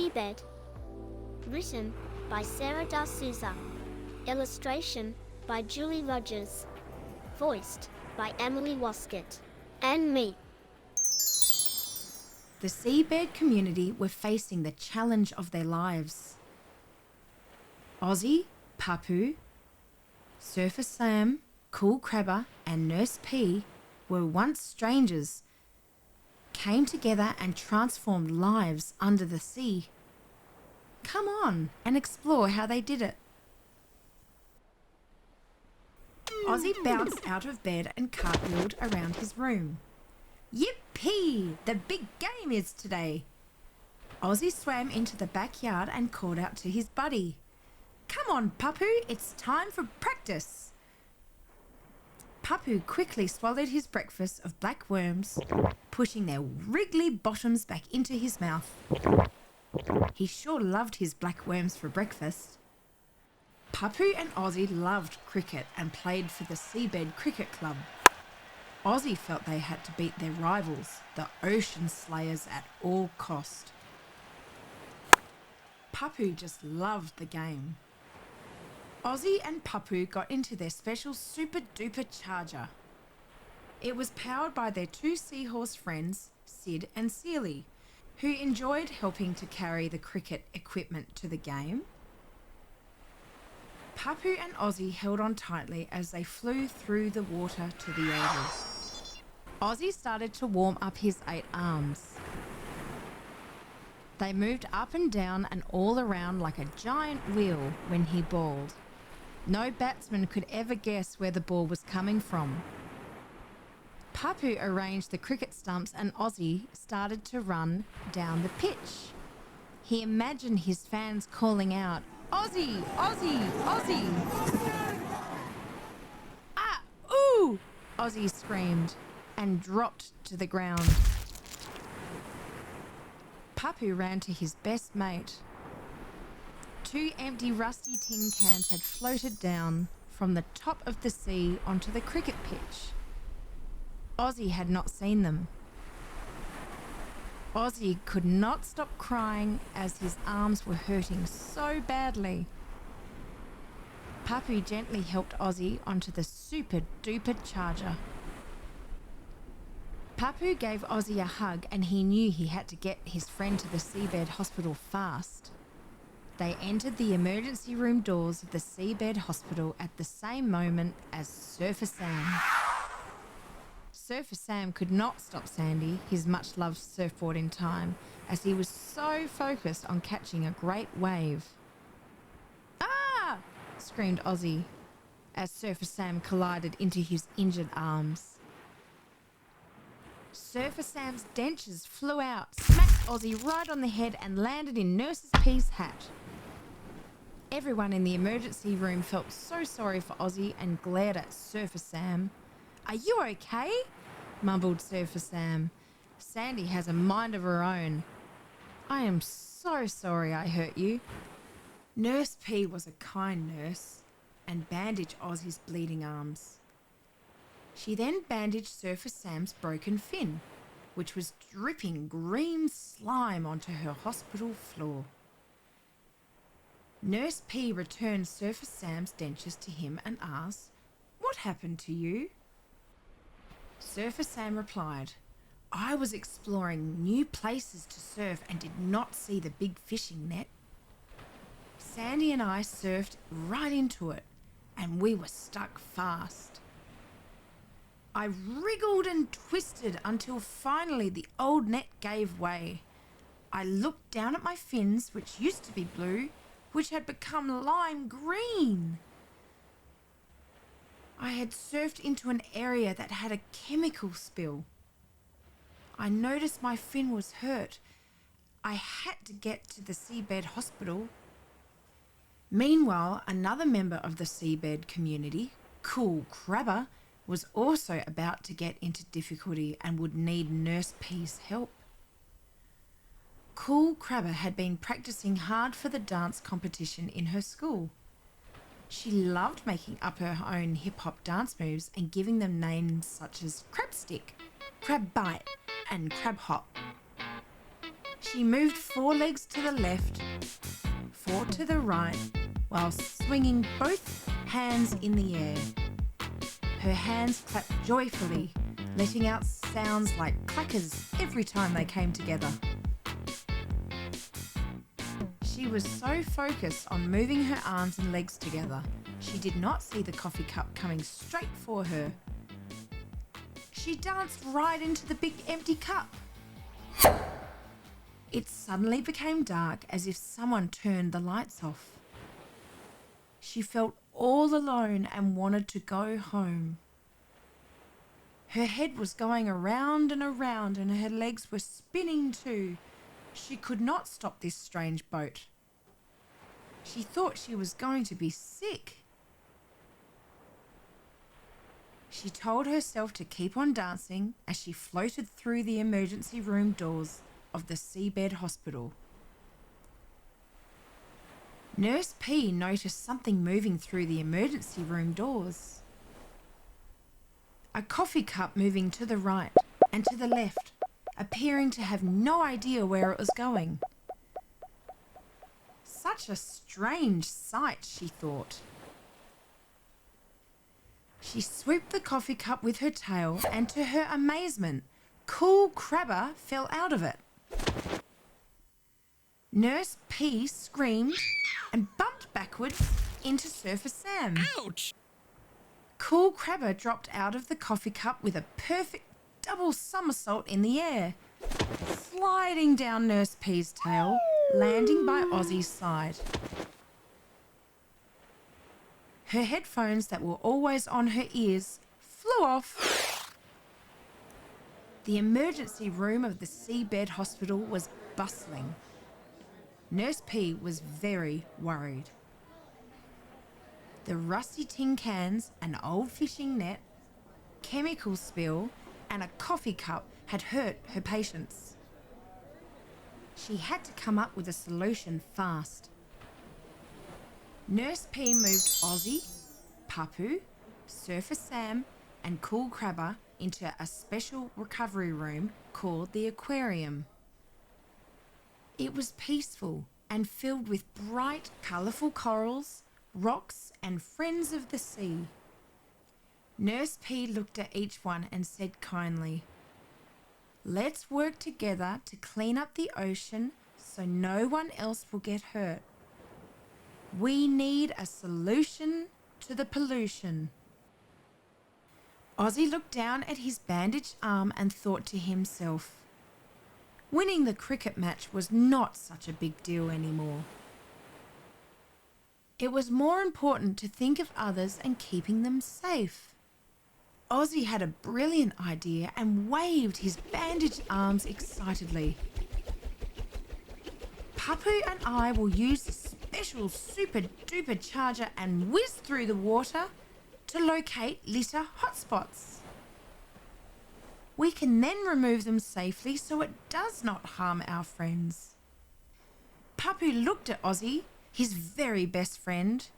Seabed. Written by Sarah D'Souza. Illustration by Julie Rogers. Voiced by Emily Woskett. And me. The Seabed community were facing the challenge of their lives. Ozzie, Pappu, Surfer Sam, Kool Crabber and Nurse P were once strangers, came together and transformed lives under the sea. Come on and explore how they did it. Ozzie bounced out of bed and cartwheeled around his room. Yippee! The big game is today! Ozzie swam into the backyard and called out to his buddy. Come on, Pappu, it's time for practice. Pappu quickly swallowed his breakfast of black worms, pushing their wriggly bottoms back into his mouth. He sure loved his black worms for breakfast. Pappu and Ozzie loved cricket and played for the Seabed Cricket Club. Ozzie felt they had to beat their rivals, the Ocean Slayers, at all cost. Pappu just loved the game. Ozzie and Pappu got into their special super duper charger. It was powered by their two seahorse friends, Sid and Sealy, who enjoyed helping to carry the cricket equipment to the game. Pappu and Ozzie held on tightly as they flew through the water to the oval. Ozzie started to warm up his 8 arms. They moved up and down and all around like a giant wheel when he balled. No batsman could ever guess where the ball was coming from. Pappu arranged the cricket stumps and Ozzie started to run down the pitch. He imagined his fans calling out, "Ozzie! Ozzie! Ozzie!" "Ah! Ooh!" Ozzie screamed and dropped to the ground. Pappu ran to his best mate. 2 empty rusty tin cans had floated down from the top of the sea onto the cricket pitch. Ozzie had not seen them. Ozzie could not stop crying as his arms were hurting so badly. Pappu gently helped Ozzie onto the super duper charger. Pappu gave Ozzie a hug and he knew he had to get his friend to the Seabed Hospital fast. They entered the emergency room doors of the Seabed Hospital at the same moment as Surfer Sam. Surfer Sam could not stop Sandy, his much-loved surfboard, in time, as he was so focused on catching a great wave. "Ah!" screamed Ozzie, as Surfer Sam collided into his injured arms. Surfer Sam's dentures flew out, smacked Ozzie right on the head and landed in Nurse P's hat. Everyone in the emergency room felt so sorry for Ozzie and glared at Surfer Sam. "Are you okay?" mumbled Surfer Sam. "Sandy has a mind of her own. I am so sorry I hurt you." Nurse P was a kind nurse and bandaged Ozzie's bleeding arms. She then bandaged Surfer Sam's broken fin, which was dripping green slime onto her hospital floor. Nurse P returned Surfer Sam's dentures to him and asked, "What happened to you?" Surfer Sam replied, "I was exploring new places to surf and did not see the big fishing net. Sandy and I surfed right into it and we were stuck fast. I wriggled and twisted until finally the old net gave way. I looked down at my fins, which used to be blue, which had become lime green. I had surfed into an area that had a chemical spill. I noticed my fin was hurt. I had to get to the Seabed Hospital." Meanwhile, another member of the Seabed community, Kool Crabber, was also about to get into difficulty and would need Nurse P's help. Kool Crabber had been practicing hard for the dance competition in her school. She loved making up her own hip-hop dance moves and giving them names such as Crab Stick, Crab Bite, and Crab Hop. She moved 4 legs to the left, 4 to the right, while swinging both hands in the air. Her hands clapped joyfully, letting out sounds like clackers every time they came together. She was so focused on moving her arms and legs together, she did not see the coffee cup coming straight for her. She danced right into the big empty cup. It suddenly became dark, as if someone turned the lights off. She felt all alone and wanted to go home. Her head was going around and around, and her legs were spinning too. She could not stop this strange boat. She thought she was going to be sick. She told herself to keep on dancing as she floated through the emergency room doors of the Seabed Hospital. Nurse P noticed something moving through the emergency room doors. A coffee cup moving to the right and to the left, appearing to have no idea where it was going. Such a strange sight, she thought. She swooped the coffee cup with her tail, and to her amazement, Kool Crabber fell out of it. Nurse P screamed and bumped backwards into Surfer Sam. Ouch! Kool Crabber dropped out of the coffee cup with a perfect double somersault in the air, sliding down Nurse P's tail, landing by Ozzie's side. Her headphones that were always on her ears flew off. The emergency room of the Seabed Hospital was bustling. Nurse P was very worried. The rusty tin cans, an old fishing net, chemical spill, and a coffee cup had hurt her patients. She had to come up with a solution fast. Nurse P moved Ozzie, Pappu, Surfer Sam, and Kool Crabber into a special recovery room called the Aquarium. It was peaceful and filled with bright, colourful corals, rocks, and friends of the sea. Nurse P looked at each one and said kindly, "Let's work together to clean up the ocean so no one else will get hurt. We need a solution to the pollution." Ozzie looked down at his bandaged arm and thought to himself, winning the cricket match was not such a big deal anymore. It was more important to think of others and keeping them safe. Ozzie had a brilliant idea and waved his bandaged arms excitedly. Pappu and I will use the special super duper charger and whiz through the water to locate litter hotspots. We can then remove them safely so it does not harm our friends. Pappu looked at Ozzie, his very best friend.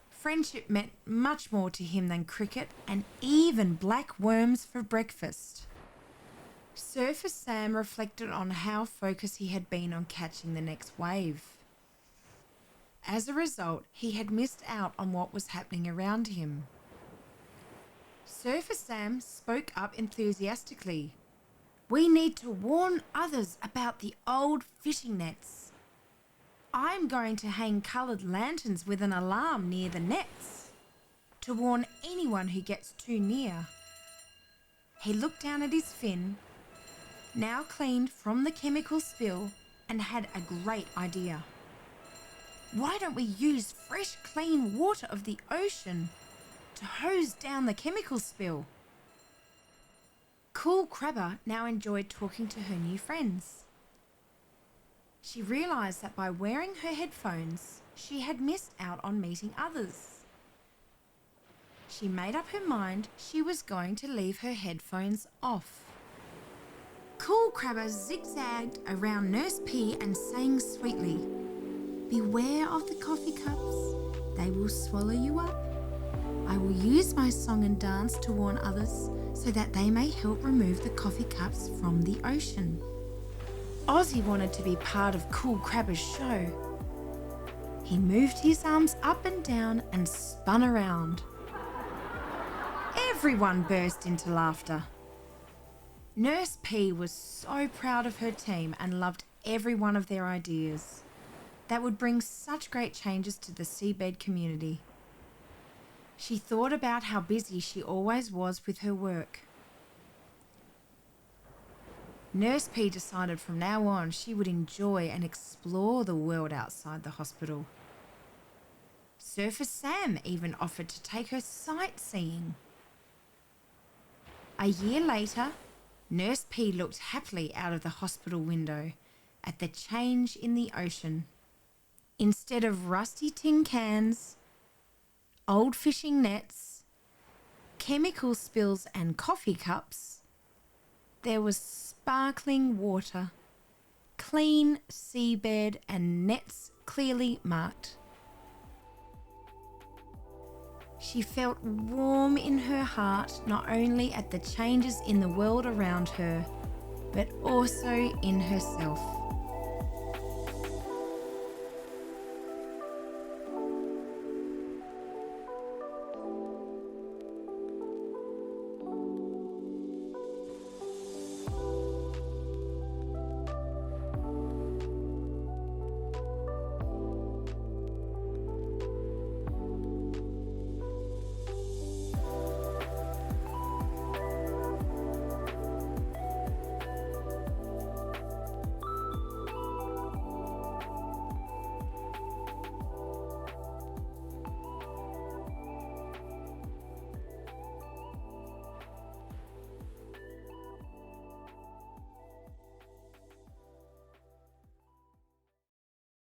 Friendship meant much more to him than cricket and even black worms for breakfast. Surfer Sam reflected on how focused he had been on catching the next wave. As a result, he had missed out on what was happening around him. Surfer Sam spoke up enthusiastically. "We need to warn others about the old fishing nets. I'm going to hang coloured lanterns with an alarm near the nets to warn anyone who gets too near." He looked down at his fin, now cleaned from the chemical spill, and had a great idea. "Why don't we use fresh, clean water of the ocean to hose down the chemical spill?" Kool Crabber now enjoyed talking to her new friends. She realised that by wearing her headphones, she had missed out on meeting others. She made up her mind she was going to leave her headphones off. Kool Crabber zigzagged around Nurse P and sang sweetly, "Beware of the coffee cups, they will swallow you up. I will use my song and dance to warn others so that they may help remove the coffee cups from the ocean." Ozzie wanted to be part of Kool Crabber's show. He moved his arms up and down and spun around. Everyone burst into laughter. Nurse P was so proud of her team and loved every one of their ideas. That would bring such great changes to the Seabed community. She thought about how busy she always was with her work. Nurse P decided from now on she would enjoy and explore the world outside the hospital. Surfer Sam even offered to take her sightseeing. A year later, Nurse P looked happily out of the hospital window at the change in the ocean. Instead of rusty tin cans, old fishing nets, chemical spills and coffee cups, there was sparkling water, clean seabed and nets clearly marked. She felt warm in her heart not only at the changes in the world around her, but also in herself.